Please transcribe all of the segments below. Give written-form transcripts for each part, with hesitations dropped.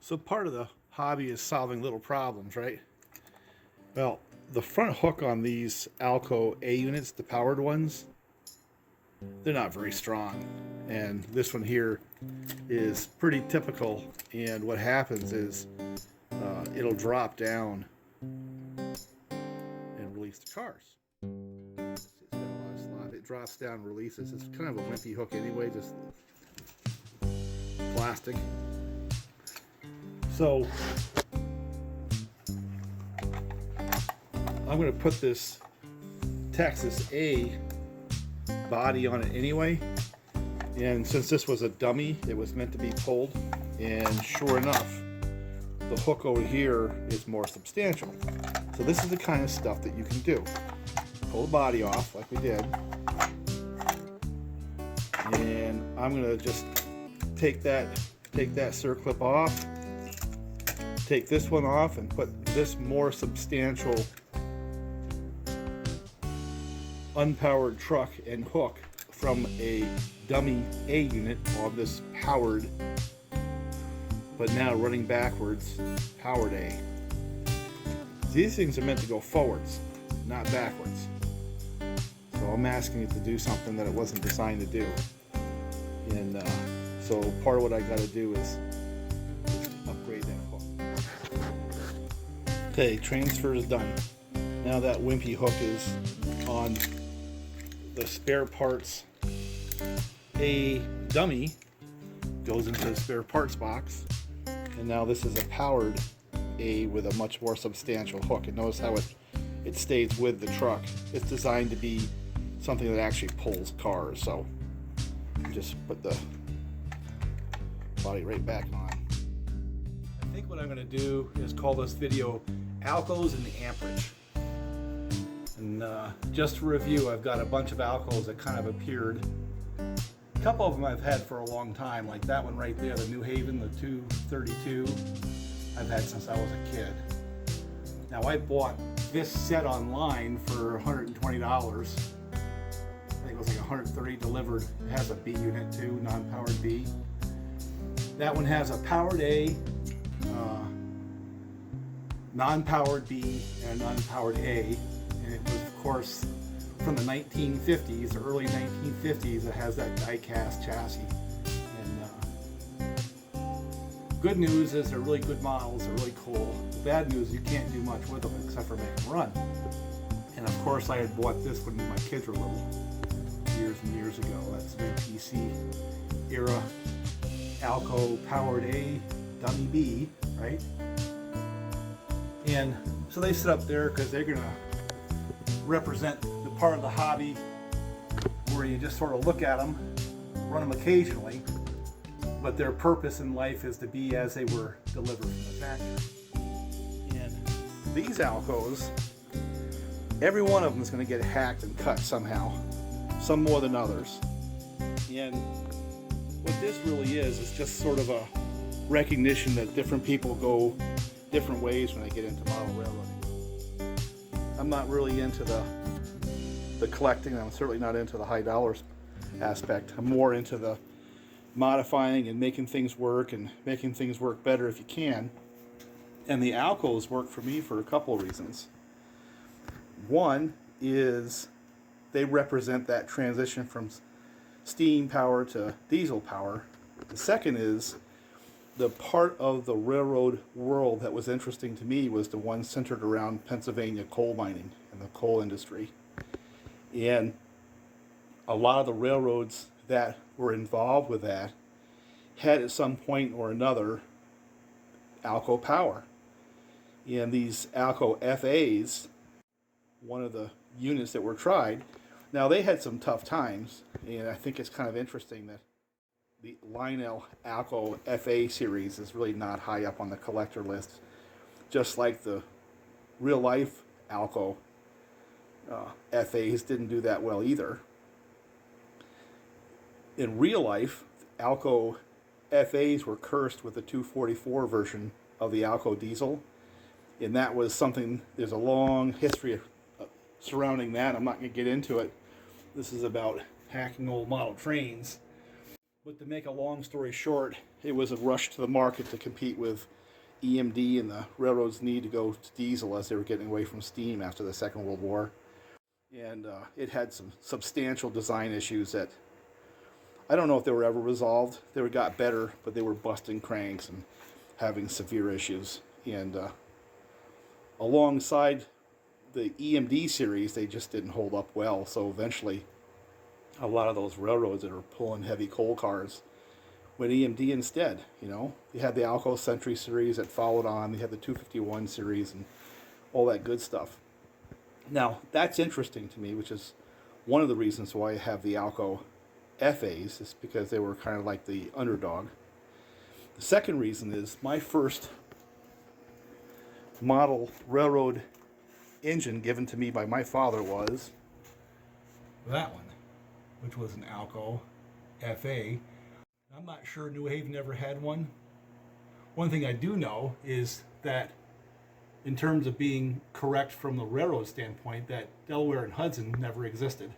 So part of the hobby is solving little problems, right? Well, the front hook on these Alco A units, the powered ones, they're not very strong. And this one here is pretty typical. And what happens is it'll drop down and release the cars. It's got a lot of slop. It drops down and releases. It's kind of a wimpy hook anyway, just plastic. So I'm going to put this Texas A body on it anyway, and since this was a dummy, it was meant to be pulled, and sure enough, the hook over here is more substantial. So this is the kind of stuff that you can do. Pull the body off like we did, and I'm going to just take that circlip off, take this one off, and put this more substantial unpowered truck and hook from a dummy A unit on this powered, but now running backwards, powered A. These things are meant to go forwards, not backwards. So I'm asking it to do something that it wasn't designed to do. And so part of what I got to do is upgrade that hook. Okay, transfer is done. Now that wimpy hook is on the spare parts A dummy, goes into the spare parts box, and now this is a powered A with a much more substantial hook. And notice how it stays with the truck. It's designed to be something that actually pulls cars. So just put the body right back on. I think what I'm going to do is call this video Alcos and the Amperage. And just to review, I've got a bunch of Alcos that kind of appeared. A couple of them I've had for a long time, like that one right there, the New Haven, the 232. I've had since I was a kid. Now I bought this set online for $120. I think it was like $130 delivered. It has a B unit too, non-powered B. That one has a powered A, non-powered B, and a non-powered A. And it was, of course, from the 1950s, the early 1950s. It has that die-cast chassis. And good news is they're really good models. They're really cool. The bad news is you can't do much with them except for make them run. And of course, I had bought this when my kids were little, years and years ago. That's MPC era Alco powered A, dummy B, right? And so they sit up there because they're gonna represent the part of the hobby where you just sort of look at them, run them occasionally, but their purpose in life is to be as they were delivered from the factory. And these Alcos, every one of them is going to get hacked and cut somehow, some more than others. And what this really is just sort of a recognition that different people go different ways when they get into model railroading. I'm not really into the collecting. I'm certainly not into the high dollars aspect. I'm more into the modifying and making things work and making things work better if you can. And the Alcos work for me for a couple of reasons. One is they represent that transition from steam power to diesel power. The second is the part of the railroad world that was interesting to me was the one centered around Pennsylvania coal mining and the coal industry. And a lot of the railroads that were involved with that had at some point or another Alco power. And these Alco FAs, one of the units that were tried, now they had some tough times, and I think it's kind of interesting that the Lionel Alco FA series is really not high up on the collector list, just like the real life Alco FAs didn't do that well either. In real life, Alco FAs were cursed with the 244 version of the Alco diesel, and that was something, there's a long history surrounding that. I'm not going to get into it. This is about hacking old model trains. But to make a long story short, it was a rush to the market to compete with EMD and the railroads' need to go to diesel as they were getting away from steam after the Second World War. And it had some substantial design issues that I don't know if they were ever resolved. They got better, but they were busting cranks and having severe issues. And alongside the EMD series, they just didn't hold up well. So eventually, a lot of those railroads that are pulling heavy coal cars went EMD instead. You know, you had the Alco Century series that followed on. They had the 251 series and all that good stuff. Now, that's interesting to me, which is one of the reasons why I have the Alco FAs, is because they were kind of like the underdog. The second reason is my first model railroad engine given to me by my father was that one, which was an Alco FA. I'm not sure New Haven ever had one. One thing I do know is that in terms of being correct from the railroad standpoint, that Delaware and Hudson never existed.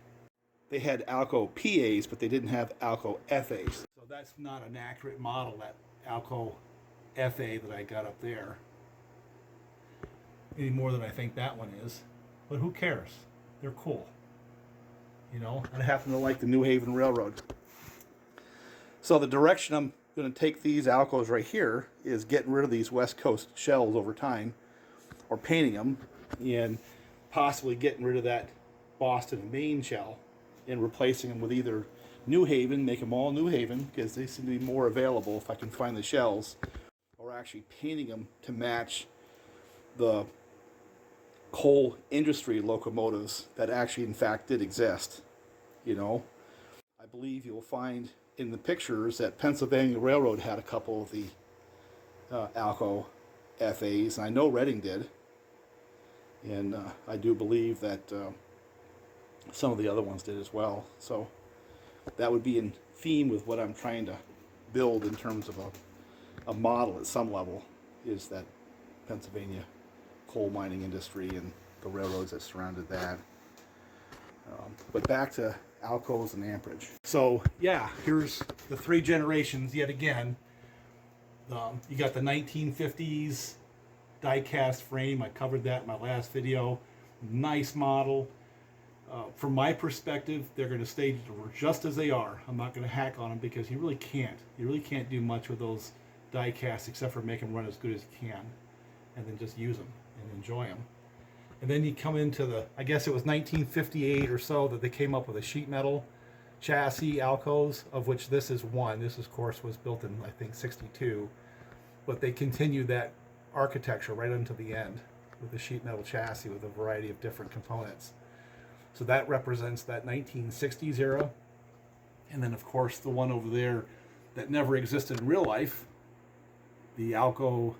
They had Alco PAs, but they didn't have Alco FAs. So that's not an accurate model, that Alco FA that I got up there, any more than I think that one is. But who cares? They're cool. You know, I happen to like the New Haven Railroad. So the direction I'm going to take these Alcos right here is getting rid of these West Coast shells over time, or painting them, and possibly getting rid of that Boston Maine shell and replacing them with either New Haven, make them all New Haven, because they seem to be more available if I can find the shells, or actually painting them to match the coal industry locomotives that actually in fact did exist. You know, I believe you'll find in the pictures that Pennsylvania Railroad had a couple of the Alco FAs, and I know Reading did, and I do believe that some of the other ones did as well. So that would be in theme with what I'm trying to build in terms of a model at some level, is that Pennsylvania coal mining industry and the railroads that surrounded that. But back to Alcos and amperage. So yeah, here's the three generations yet again. You got the 1950s die-cast frame. I covered that in my last video. Nice model. From my perspective, they're going to stay just as they are. I'm not going to hack on them because you really can't. You really can't do much with those die-casts except for make them run as good as you can, and then just use them and enjoy them. And then you come into the, I guess it was 1958 or so that they came up with a sheet metal chassis Alcos, of which this is one. This, of course, was built in, I think, 62. But they continued that architecture right until the end with the sheet metal chassis with a variety of different components. So that represents that 1960s era. And then, of course, the one over there that never existed in real life, the Alco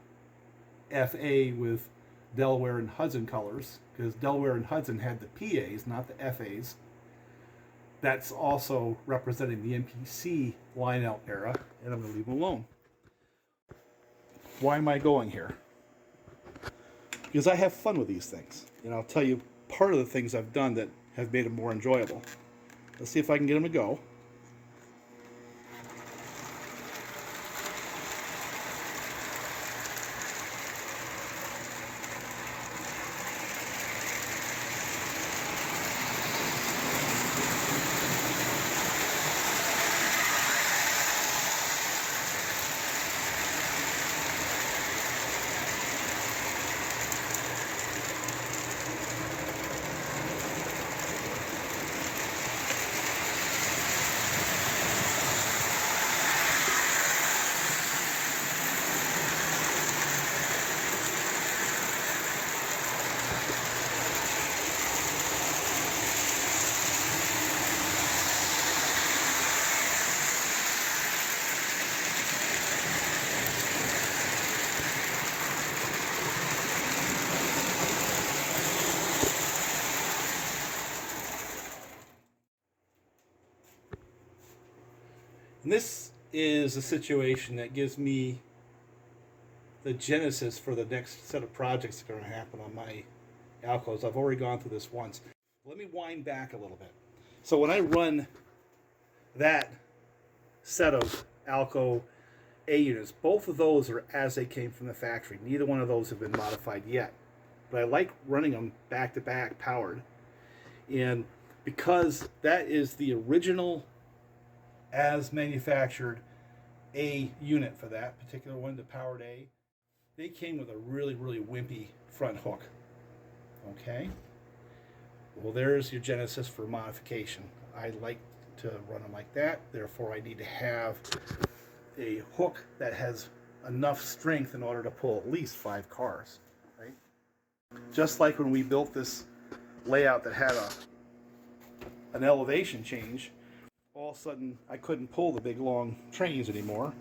FA with Delaware and Hudson colors, because Delaware and Hudson had the PAs, not the FAs. That's also representing the MPC Lionel era, and I'm going to leave them alone. Why am I going here? Because I have fun with these things, and I'll tell you part of the things I've done that have made them more enjoyable. Let's see if I can get them to go. And this is a situation that gives me the genesis for the next set of projects that are going to happen on my Alcos. I've already gone through this once. Let me wind back a little bit. So when I run that set of Alco A units. Both of those are as they came from the factory. Neither one of those have been modified yet. But I like running them back to back powered. And because that is the original as manufactured A unit for that particular one, the powered A, they came with a really, really wimpy front hook. Okay? Well, there's your genesis for modification. I like to run them like that, therefore I need to have a hook that has enough strength in order to pull at least 5 cars, right? Just like when we built this layout that had an elevation change, all of a sudden I couldn't pull the big long trains anymore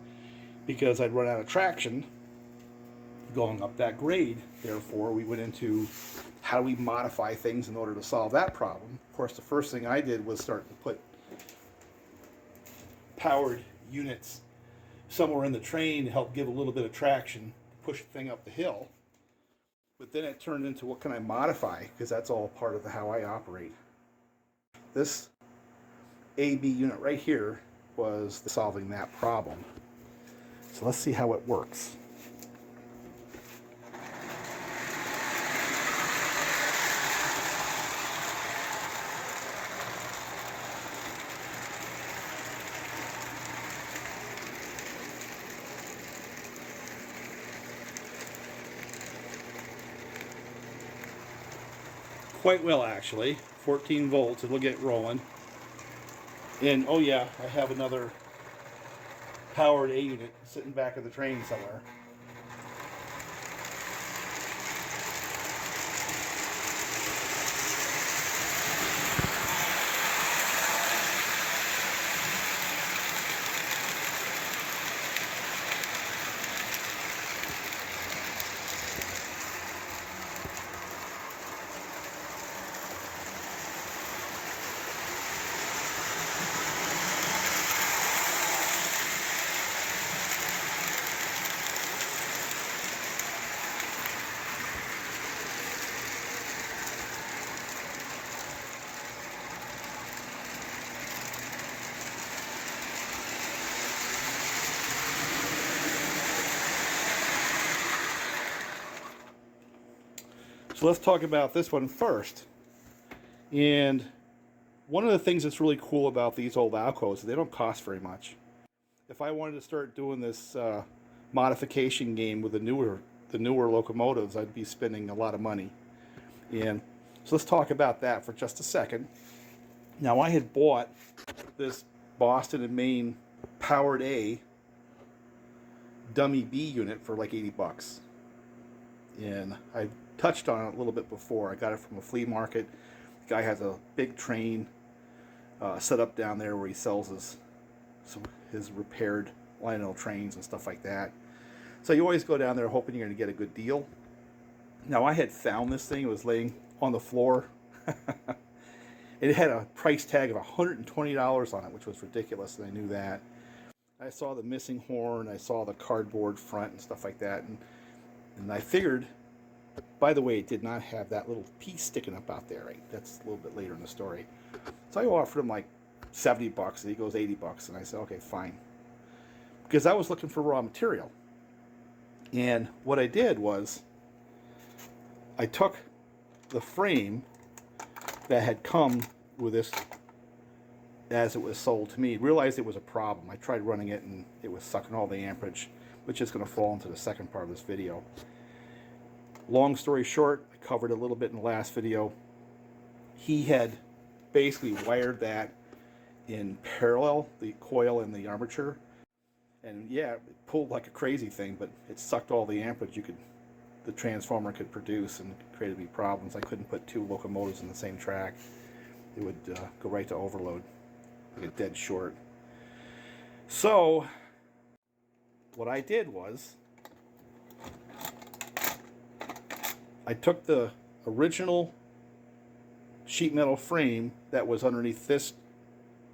because I'd run out of traction going up that grade. Therefore, we went into how do we modify things in order to solve that problem. Of course, the first thing I did was start to put powered units somewhere in the train to help give a little bit of traction, push the thing up the hill. But then it turned into what can I modify, because that's all part of how I operate. This AB unit right here was solving that problem. So let's see how it works. Quite well, actually. 14 volts, it'll get rolling. And oh yeah, I have another powered A unit sitting back of the train somewhere. So let's talk about this one first. And one of the things that's really cool about these old Alcos is they don't cost very much. If I wanted to start doing this modification game with the newer locomotives, I'd be spending a lot of money. And so let's talk about that for just a second. Now, I had bought this Boston Maine powered A dummy B unit for like 80 bucks. And I touched on it a little bit before. I got it from a flea market. The guy has a big train set up down there where he sells his repaired Lionel trains and stuff like that. So you always go down there hoping you're going to get a good deal. Now, I had found this thing. It was laying on the floor. It had a price tag of $120 on it, which was ridiculous, and I knew that. I saw the missing horn. I saw the cardboard front and stuff like that. And I figured, by the way, it did not have that little piece sticking up out there, right? That's a little bit later in the story. So I offered him like 70 bucks, and he goes 80 bucks. And I said, okay, fine. Because I was looking for raw material. And what I did was I took the frame that had come with this as it was sold to me, realized it was a problem. I tried running it and it was sucking all the amperage, which is going to fall into the second part of this video. Long story short, I covered a little bit in the last video. He had basically wired that in parallel, the coil and the armature. And yeah, it pulled like a crazy thing, but it sucked all the amperage the transformer could produce, and created me problems. I couldn't put 2 locomotives in the same track. It would go right to overload, like a dead short. So what I did was I took the original sheet metal frame that was underneath this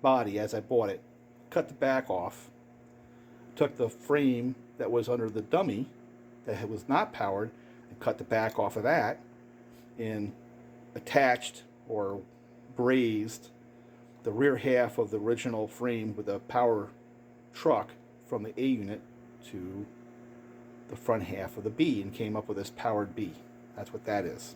body as I bought it, cut the back off, took the frame that was under the dummy that was not powered and cut the back off of that, and attached or brazed the rear half of the original frame with a power truck from the A unit to the front half of the B and came up with this powered B. That's what that is.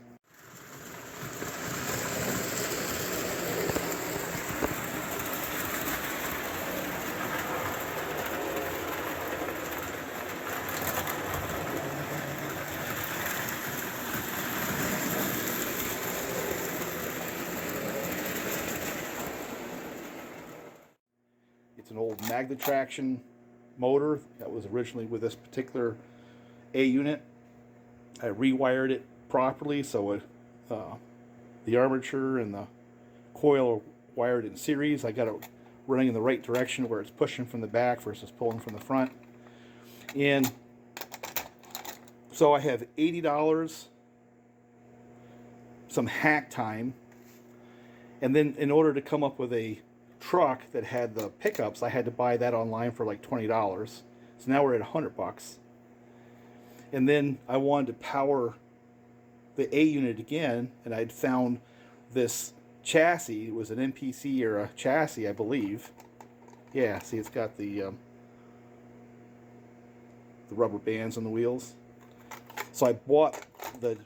It's an old magnet traction motor that was originally with this particular A unit. I rewired it properly so it, the armature and the coil are wired in series. I got it running in the right direction where it's pushing from the back versus pulling from the front. And so I have $80, some hack time, and then in order to come up with a truck that had the pickups, I had to buy that online for like $20. So now we're at $100. And then I wanted to power the A unit again, and I'd found this chassis. It was an MPC era chassis, I believe. Yeah, see, it's got the rubber bands on the wheels. So I bought the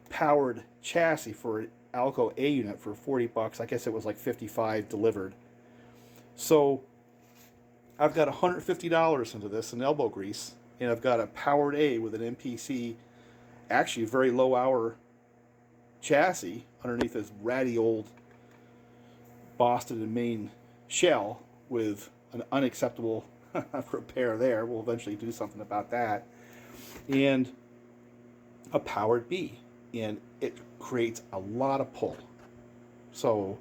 powered chassis for Alco A unit for $40. I guess it was like $55 delivered. So I've got $150 into this in elbow grease, and I've got a powered A with an MPC, actually very low hour chassis underneath this ratty old Boston Maine shell with an unacceptable repair there. We'll eventually do something about that. And a powered B, and it creates a lot of pull. So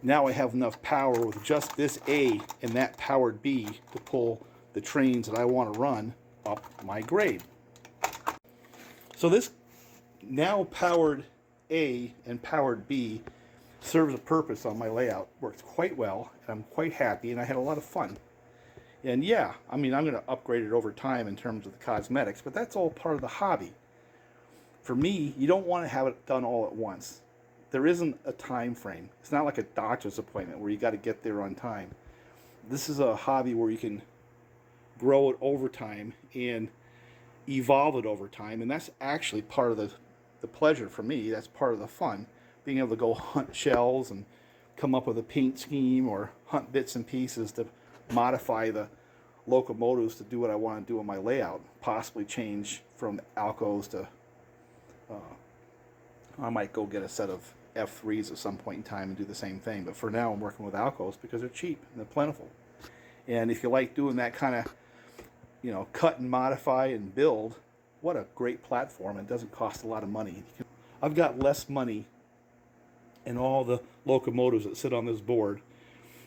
now I have enough power with just this A and that powered B to pull the trains that I want to run up my grade. So this now powered A and powered B serves a purpose on my layout. Works quite well, and I'm quite happy, and I had a lot of fun. And yeah, I mean, I'm going to upgrade it over time in terms of the cosmetics, but that's all part of the hobby. For me, you don't want to have it done all at once. There isn't a time frame. It's not like a doctor's appointment where you got to get there on time. This is a hobby where you can grow it over time and evolve it over time, and that's actually part of the pleasure for me. That's part of the fun, being able to go hunt shells and come up with a paint scheme or hunt bits and pieces to modify the locomotives to do what I want to do on my layout, possibly change from Alcos to I might go get a set of F3s at some point in time and do the same thing, but for now I'm working with Alcos because they're cheap and they're plentiful. And if you like doing that kind of, you know, cut and modify and build, what a great platform. It doesn't cost a lot of money. I've got less money in all the locomotives that sit on this board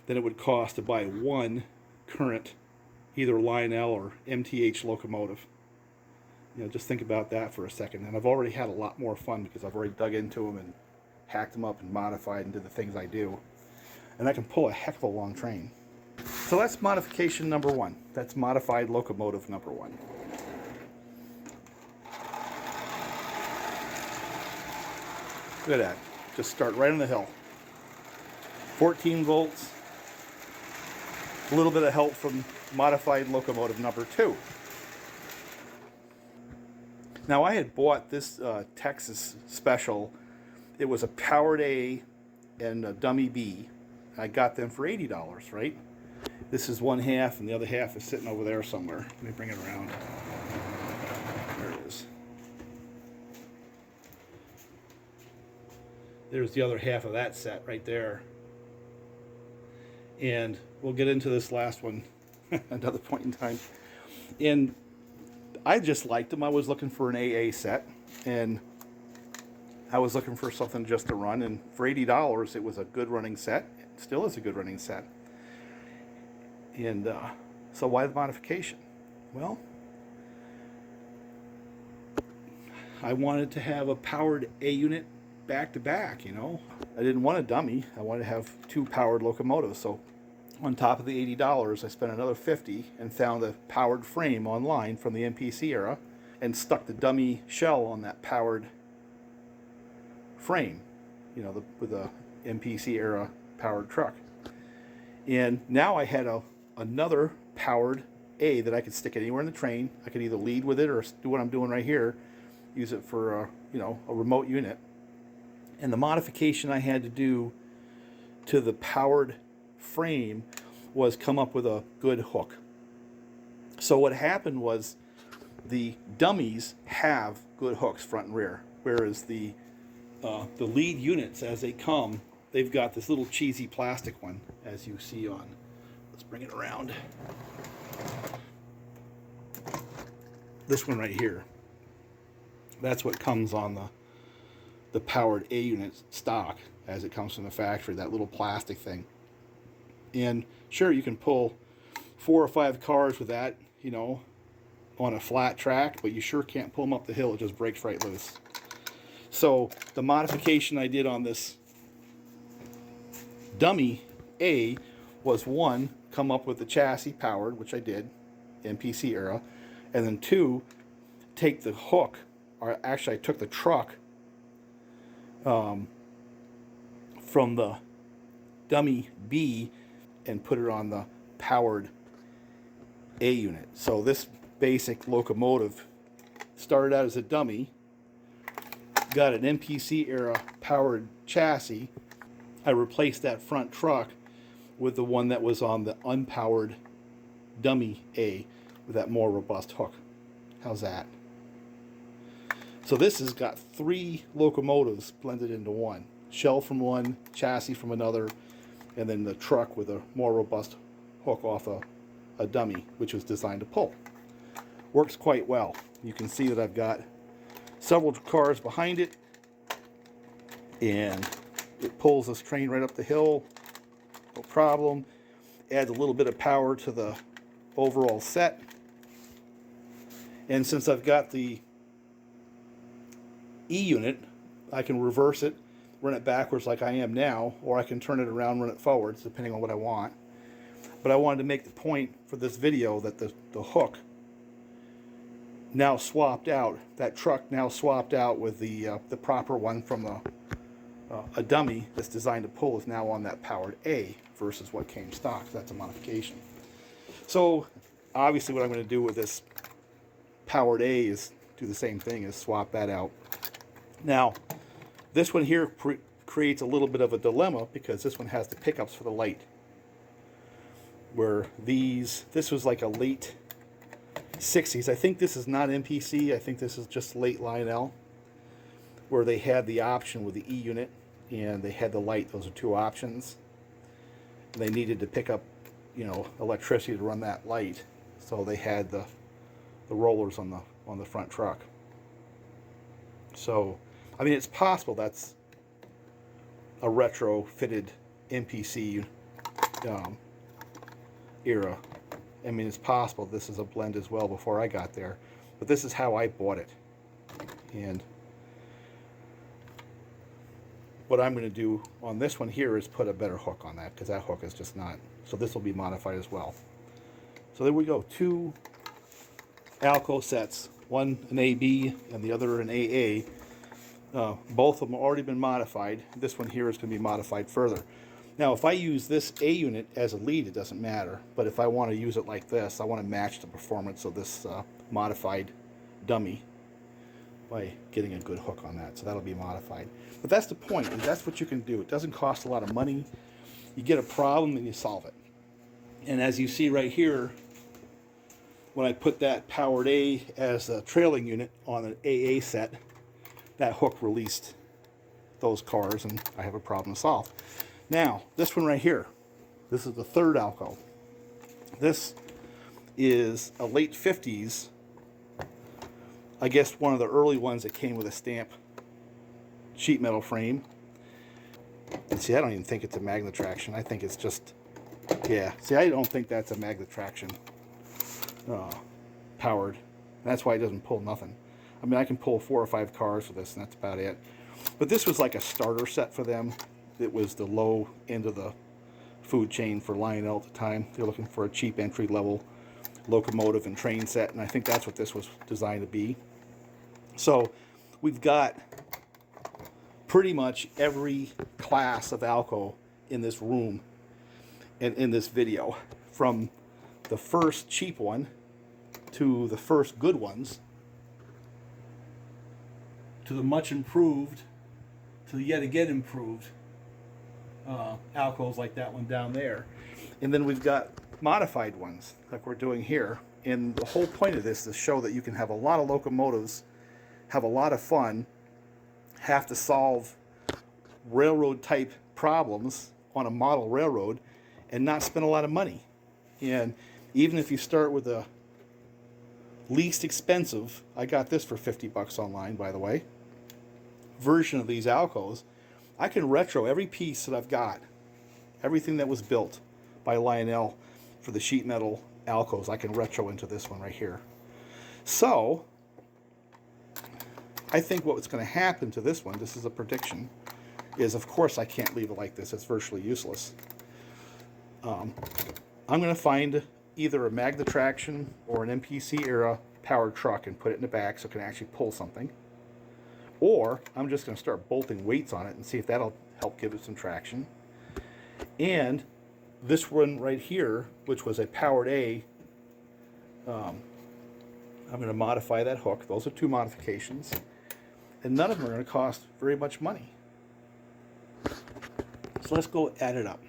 than it would cost to buy one current either Lionel or MTH locomotive. You know, just think about that for a second. And I've already had a lot more fun because I've already dug into them and hacked them up and modified and did the things I do. And I can pull a heck of a long train. So that's modification number one. That's modified locomotive number one. Look at that. Just start right on the hill. 14 volts. A little bit of help from modified locomotive number two. Now I had bought this Texas special. It was a powered A and a dummy B. I got them for $80, right? This is one half and the other half is sitting over there somewhere. Let me bring it around. There it is. There's the other half of that set right there. And we'll get into this last one another point in time. And I just liked them. I was looking for an AA set, and I was looking for something just to run. And for $80, it was a good running set. It still is a good running set. And so why the modification? Well, I wanted to have a powered A unit back to back, you know. I didn't want a dummy. I wanted to have two powered locomotives. So on top of the $80, I spent another $50 and found a powered frame online from the MPC era and stuck the dummy shell on that powered frame, you know, with the MPC era powered truck. And now I had a another powered A that I could stick anywhere in the train. I could either lead with it or do what I'm doing right here, use it for a remote unit. And the modification I had to do to the powered frame was come up with a good hook. So what happened was the dummies have good hooks front and rear, whereas the lead units as they come, they've got this little cheesy plastic one, as you see on. Let's bring it around. This one right here. That's what comes on the powered A unit stock as it comes from the factory, that little plastic thing. And sure, you can pull 4 or 5 cars with that, on a flat track, but you sure can't pull them up the hill. It just breaks right loose. So the modification I did on this dummy A was, 1, come up with the chassis powered, which I did, MPC era, and then 2, take the hook, or actually I took the truck from the dummy B and put it on the powered A unit. So this basic locomotive started out as a dummy, got an MPC era powered chassis. I replaced that front truck with the one that was on the unpowered dummy A with that more robust hook. How's that? So this has got 3 locomotives blended into one. Shell from one, chassis from another, and then the truck with a more robust hook off a dummy, which was designed to pull. Works quite well. You can see that I've got several cars behind it, and it pulls this train right up the hill, no problem. Adds a little bit of power to the overall set. And since I've got the E unit, I can reverse it, run it backwards like I am now, or I can turn it around, run it forwards, depending on what I want. But I wanted to make the point for this video that the hook now swapped out, that truck now swapped out with the proper one from a dummy that's designed to pull is now on that powered A versus what came stock. That's a modification. So obviously what I'm going to do with this powered A is do the same thing, is swap that out. Now this one here creates a little bit of a dilemma because this one has the pickups for the light, where this was like a late 60s. I think this is not MPC. I think this is just late Lionel, where they had the option with the E unit and they had the light. Those are 2 options. And they needed to pick up, electricity to run that light, so they had the rollers on the front truck. So, I mean, it's possible that's a retrofitted MPC era. I mean, it's possible this is a blend as well before I got there, but this is how I bought it. And what I'm going to do on this one here is put a better hook on that, because that hook is just not. So this will be modified as well. So there we go, 2 Alco sets, one an AB and the other an AA. Both of them have already been modified. This one here is going to be modified further. Now, if I use this A unit as a lead, it doesn't matter. But if I want to use it like this, I want to match the performance of this modified dummy by getting a good hook on that. So that'll be modified. But that's the point, and that's what you can do. It doesn't cost a lot of money. You get a problem and you solve it. And as you see right here, when I put that powered A as a trailing unit on an AA set, that hook released those cars, and I have a problem to solve. Now, this one right here, this is the 3rd Alco. This is a late 50s, I guess one of the early ones that came with a stamp sheet metal frame. And see, I don't even think it's a magnet traction. I think it's just, yeah, see, I don't think that's a magnet traction powered. And that's why it doesn't pull nothing. I mean, I can pull 4 or 5 cars with this, and that's about it. But this was like a starter set for them. It was the low end of the food chain for Lionel at the time. They're looking for a cheap entry-level locomotive and train set, and I think that's what this was designed to be. So we've got pretty much every class of Alco in this room and in this video, from the first cheap one to the first good ones to the much improved, to the yet again improved Alcos like that one down there. and then we've got modified ones like we're doing here. And the whole point of this is to show that you can have a lot of locomotives, have a lot of fun, have to solve railroad type problems on a model railroad, and not spend a lot of money. And even if you start with the least expensive, I got this for 50 bucks online, by the way, version of these Alcos, I can retro every piece that I've got, everything that was built by Lionel for the sheet metal Alcos, I can retro into this one right here. So I think what's going to happen to this one, this is a prediction, is of course I can't leave it like this. It's virtually useless. I'm going to find either a Magna Traction or an MPC era powered truck and put it in the back so it can actually pull something. Or I'm just going to start bolting weights on it and see if that'll help give it some traction. And this one right here, which was a powered A, I'm going to modify that hook. Those are two modifications. And none of them are going to cost very much money. So let's go add it up.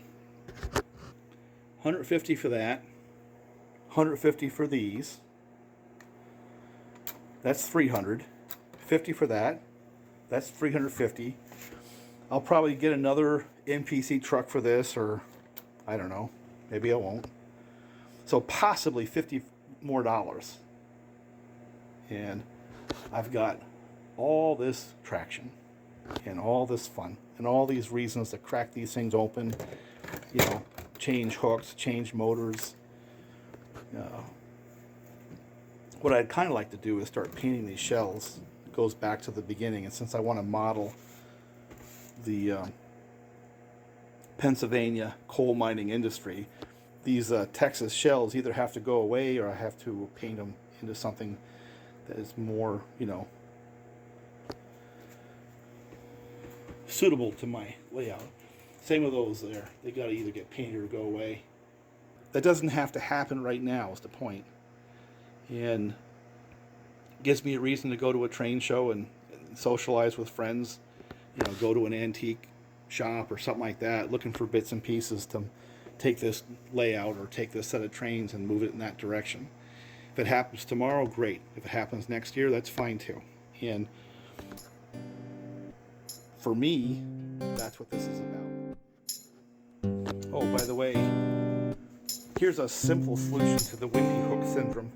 150 for that. 150 for these. That's 300. 50 for that. That's 350. I'll probably get another MPC truck for this, or I don't know. Maybe I won't. So possibly $50 more. And I've got all this traction and all this fun and all these reasons to crack these things open, you know, change hooks, change motors. What I'd kind of like to do is start painting these shells. It goes back to the beginning, and since I want to model the Pennsylvania coal mining industry, these Texas shells either have to go away or I have to paint them into something that is more, you know, suitable to my layout. Same with those there. They got to either get painted or go away. That doesn't have to happen right now is the point. And gives me a reason to go to a train show and socialize with friends, you know, go to an antique shop or something like that, looking for bits and pieces to take this layout or take this set of trains and move it in that direction. If it happens tomorrow, great. If it happens next year, that's fine too. And for me, that's what this is about. Oh, by the way, here's a simple solution to the wimpy hook syndrome.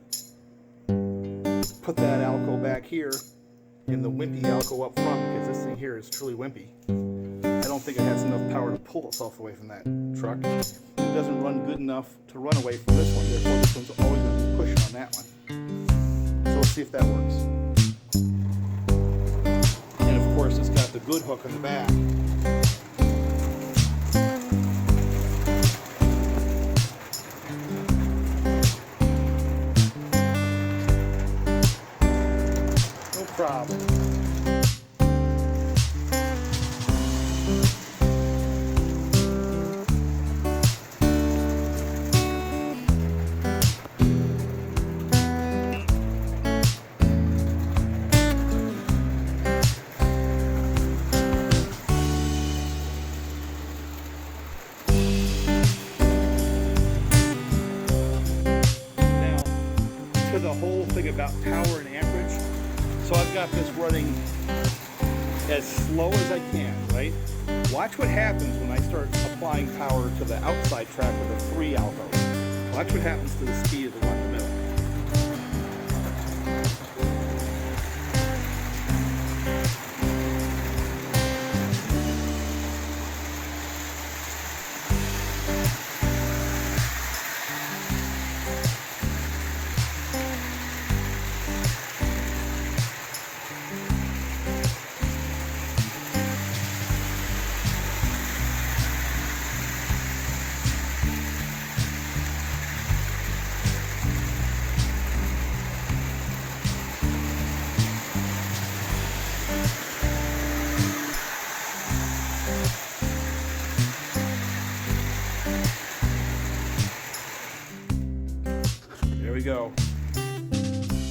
Put that Alco back here and the wimpy Alco up front, because this thing here is truly wimpy. I don't think it has enough power to pull itself away from that truck. It doesn't run good enough to run away from this one, therefore this one's always going to be pushing on that one. So let's see if that works. And of course it's got the good hook on the back. Problem. Now, to the whole thing about power and amperage. So I've got this running as slow as I can, right? Watch what happens when I start applying power to the outside track with a 3 Alco. Watch what happens to the speed of the one in the middle.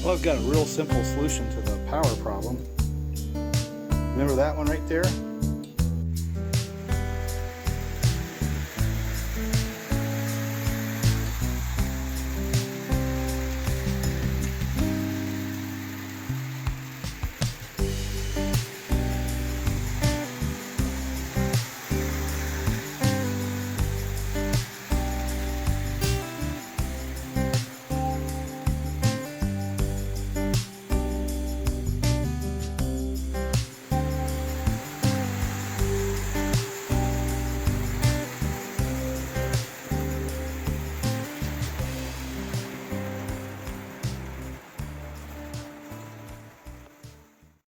Well, I've got a real simple solution to the power problem. Remember that one right there?